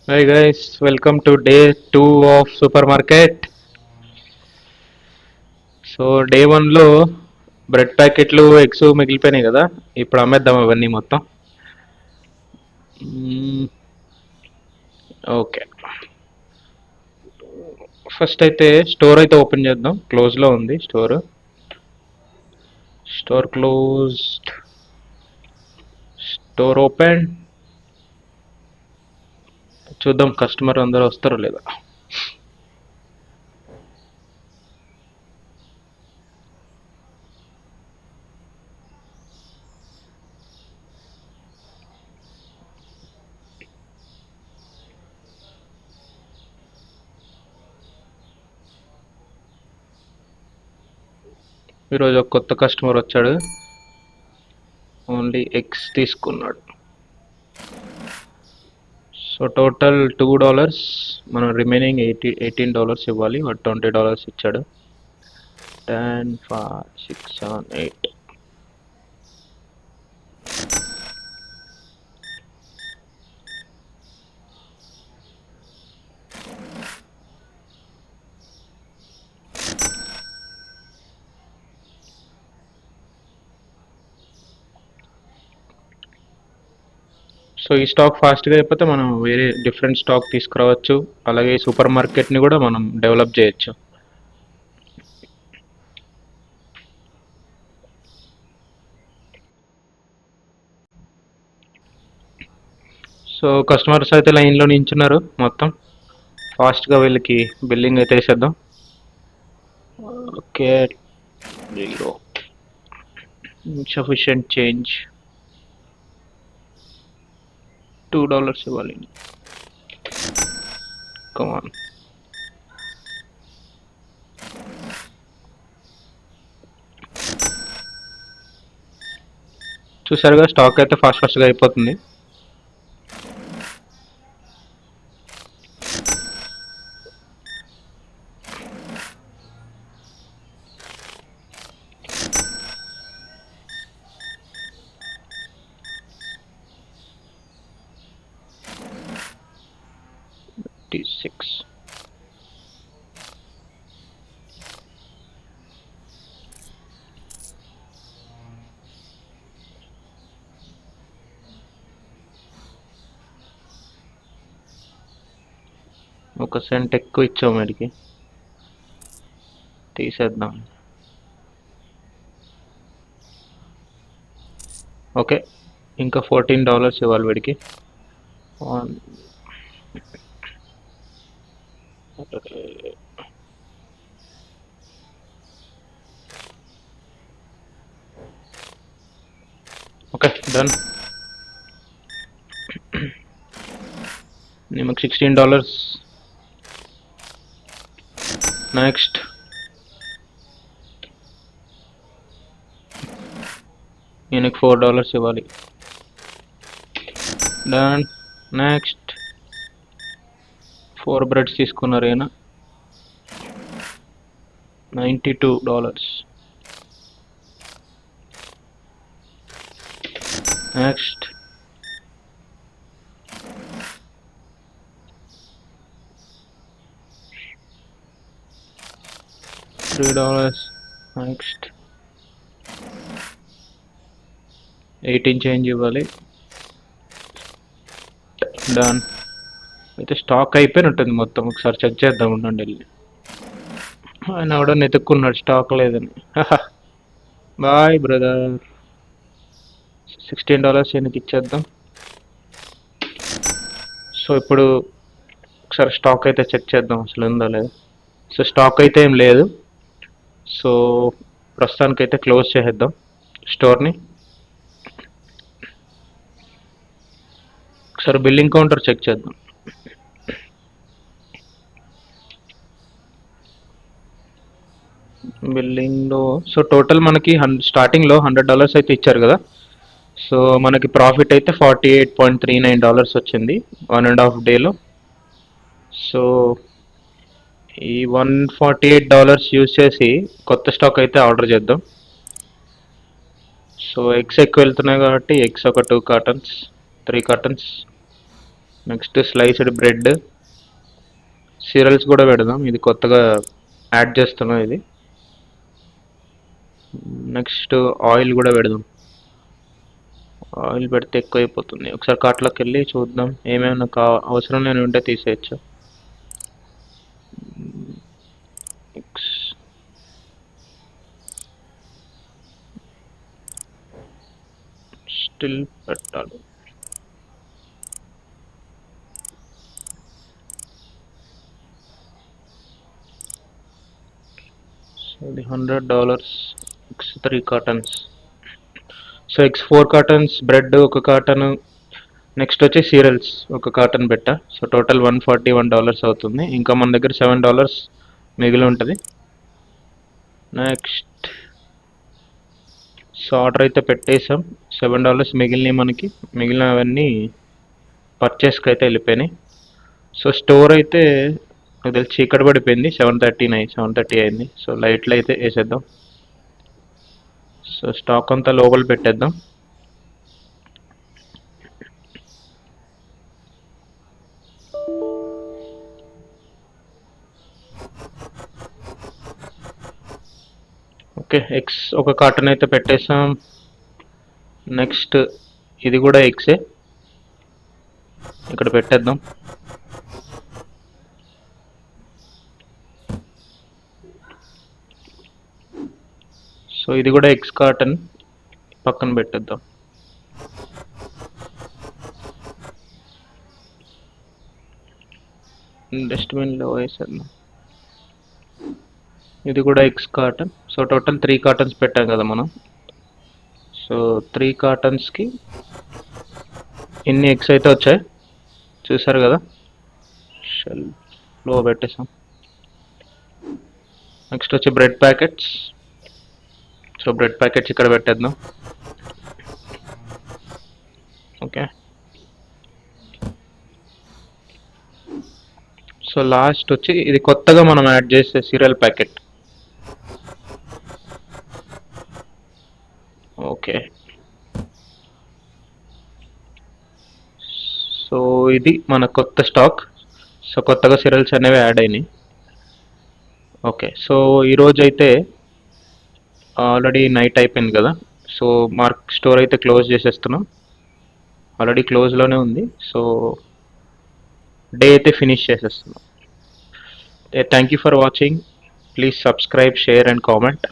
Hi guys, welcome to day 2 of supermarket. So day 1లో bread ప్యాకెట్లు eggs మిగిలిపోయినాయి కదా. ఇప్పుడు అమ్మేద్దాం అవన్నీ మొత్తం. ఓకే, ఫస్ట్ అయితే స్టోర్ అయితే ఓపెన్ చేద్దాం. క్లోజ్లో ఉంది store. Store closed. Store open. చూద్దాం కస్టమర్ అందరూ వస్తారో లేదా. ఈరోజు ఒక కొత్త కస్టమర్ వచ్చాడు. ఓన్లీ ఎగ్స్ తీసుకున్నాడు. So total $2. మనం రిమైనింగ్ $18 ఇవ్వాలి. వాడు $20 ఇచ్చాడు. 10, 5, 6, 7, 8. సో ఈ స్టాక్ ఫాస్ట్గా అయిపోతే మనం వేరే డిఫరెంట్ స్టాక్ తీసుకురావచ్చు. అలాగే సూపర్ మార్కెట్ని కూడా మనం డెవలప్ చేయొచ్చు. సో కస్టమర్స్ అయితే లైన్లో నించున్నారు మొత్తం. ఫాస్ట్గా వీళ్ళకి బిల్లింగ్ అయితే వేసేద్దాం. Okay, zero sufficient change. $2 ఇవ్వాలి. కమాన్. చూసారుగా స్టాక్ అయితే ఫాస్ట్గా అయిపోతుంది. T6. ఒక సెంట్ ఎక్కువ ఇచ్చాం వీడికి, తీసేద్దాం. ఓకే, ఇంకా $14 ఇవ్వాలి వీడికి. Okay, done. నిమ్మకి $16. నెక్స్ట్ ఈయనకి $4 ఇవ్వాలి. డన్. నెక్స్ట్ 4 బ్రెడ్స్ తీసుకున్నారు ఈయన, $92. నెక్స్ట్ $3. నెక్స్ట్ 18 చేంజ్ ఇవ్వాలి. డన్. అయితే స్టాక్ అయిపోయినట్టుంది మొత్తం. ఒకసారి చెక్ చేద్దాం, ఉండండి వెళ్ళి. ఆయన ఎవడన్నా ఎత్తుక్కున్నాడు స్టాక్ లేదని. Bye brother. $16 ఈయనకి ఇచ్చేద్దాం. సో ఇప్పుడు ఒకసారి స్టాక్ అయితే చెక్ చేద్దాం అసలు ఉందా లేదు. సో స్టాక్ అయితే ఏం లేదు. సో ప్రస్తుతానికైతే క్లోజ్ చేసేద్దాం స్టోర్ని. ఒకసారి బిల్లింగ్ కౌంటర్ చెక్ చేద్దాం. బిల్లింగ్లో సో టోటల్ మనకి స్టార్టింగ్లో $100 అయితే ఇచ్చారు కదా. సో మనకి ప్రాఫిట్ అయితే $48.39 వచ్చింది 1.5 డేలో. సో ఈ $148 యూజ్ చేసి కొత్త స్టాక్ అయితే ఆర్డర్ చేద్దాం. సో ఎగ్స్ ఎక్కువ వెళ్తున్నాయి కాబట్టి ఎగ్స్ ఒక 2 cartons, 3 cartons. Next sliced bread, serials కూడా పెడదాం, ఇది కొత్తగా యాడ్ చేస్తున్నాం ఇది. నెక్స్ట్ ఆయిల్ కూడా పెడదాం, ఆయిల్ పెడితే ఎక్కువ అయిపోతుంది. ఒకసారి కార్ట్లోకి వెళ్ళి చూద్దాం ఏమైనా అవసరం లేని ఉంటే తీసేయచ్చు. స్టిల్ పెట్టాలి. సో ఇది $100, eggs 3 cartons. So eggs 4 cartons, bread ఒక కార్టన్, నెక్స్ట్ వచ్చి సీరియల్స్ ఒక కార్టన్ పెట్టా. సో టోటల్ $141 అవుతుంది. ఇంకా మన దగ్గర $7 మిగిలి ఉంటుంది. నెక్స్ట్ సో ఆర్డర్ అయితే పెట్టేసాం, $7 మిగిలినాయి మనకి. మిగిలినవన్నీ పర్చేస్కి అయితే వెళ్ళిపోయినాయి. సో స్టోర్ అయితే నాకు తెలిసి చీకటి పడిపోయింది, 7:30 అయింది. సో లైట్లు అయితే వేసేద్దాం. సో స్టాక్ అంతా లోపల పెట్టేద్దాం. ఓకే, ఎగ్స్ ఒక కార్టన్ అయితే పెట్టేసాం. నెక్స్ట్ ఇది కూడా ఎగ్సే, ఇక్కడ పెట్టేద్దాం. సో ఇది కూడా ఎగ్స్ కార్టన్ పక్కన పెట్టేద్దాం. డస్ట్బిన్లో వేసేద్దాం. ఇది కూడా ఎగ్స్ కార్టన్. సో టోటల్ 3 cartons పెట్టాం కదా మనం. సో 3 cartonsకి ఇన్ని ఎగ్స్ అయితే వచ్చాయి, చూసారు కదా. షెల్ఫ్లో పెట్టేసాం. నెక్స్ట్ వచ్చి bread packets. So bread packets ఇక్కడ పెట్టేద్దాం. ఓకే, సో లాస్ట్ వచ్చి ఇది కొత్తగా మనం యాడ్ చేసే సీరియల్ ప్యాకెట్. ఓకే, సో ఇది మన కొత్త స్టాక్. సో కొత్తగా సీరియల్స్ అనేవి యాడ్ అయినాయి. ఓకే, సో ఈరోజు అయితే ఆల్రెడీ నైట్ అయిపోయింది కదా. సో స్టోర్ అయితే క్లోజ్ చేసేస్తున్నాం, ఆల్రెడీ క్లోజ్లోనే ఉంది. సో డే అయితే ఫినిష్ చేసేస్తున్నాం. Thank you for watching. Please subscribe, share and comment.